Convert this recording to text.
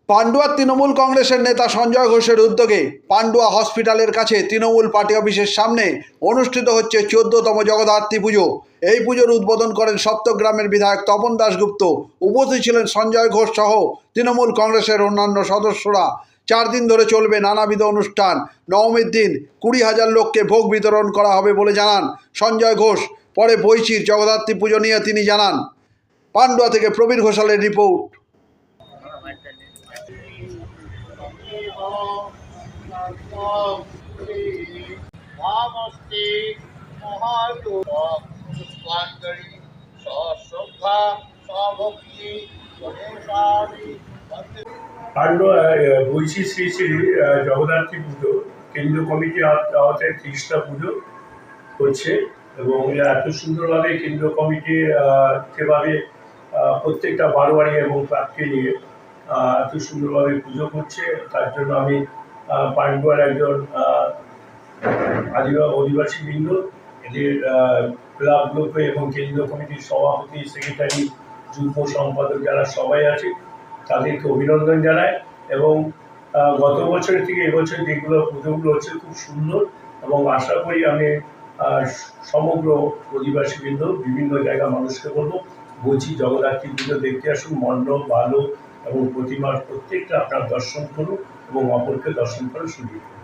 পান্ডুয়ার তৃণমূল কংগ্রেসের নেতা সঞ্জয় ঘোষের উদ্যোগে পান্ডুয়া হসপিটালের কাছে তৃণমূল পার্টি অফিসের সামনে অনুষ্ঠিত হচ্ছে 14তম জগদ্ধাত্রী পুজো। এই পুজোর উদ্বোধন করেন সপ্তগ্রামের বিধায়ক তপন দাশগুপ্ত। উপস্থিত ছিলেন সঞ্জয় ঘোষ সহ তৃণমূল কংগ্রেসের অন্যান্য সদস্যরা। 4 দিন ধরে চলবে নানাবিধ অনুষ্ঠান। নবমীর দিন 20,000 লোককে ভোগ বিতরণ করা হবে বলে জানান সঞ্জয় ঘোষ। পরে বৈচির জগদ্ধাত্রী পুজো নিয়ে তিনি জানান। পান্ডুয়া থেকে প্রবীর ঘোষালের রিপোর্ট। পান্ডুয়া বৈশি শ্রী শ্রী জগদ্ধাত্রী পুজো কেন্দ্রীয় কমিটির আওতায় 30টা পুজো হচ্ছে এবং এত সুন্দরভাবে কেন্দ্রীয় কমিটি যেভাবে প্রত্যেকটা বারোয়ারি এবং ক্লাবকে নিয়ে এত সুন্দরভাবে পুজো করছে, তার জন্য আমি পান্ডুয়ার একজন অধিবাসী বৃন্দ, এদের ক্লাবগুলোকে এবং কেন্দ্রীয় কমিটির সভাপতি, সেক্রেটারি, যুগ্ম সম্পাদক যারা সবাই আছে তাদেরকে অভিনন্দন জানায়। এবং গত বছরের থেকে এবছর যেগুলো পুজোগুলো হচ্ছে খুব সুন্দর এবং আশা করি আমি সমগ্র অধিবাসীবৃন্দ বিভিন্ন জায়গা মানুষকে বলবো বলছি জগদ্ধাত্রী পুজো দেখতে আসুন। মণ্ডপ ভালো এবং প্রতিমার প্রত্যেকটা আপনার দর্শন করুন এবং অপরকে দর্শন করার সুযোগ করুন।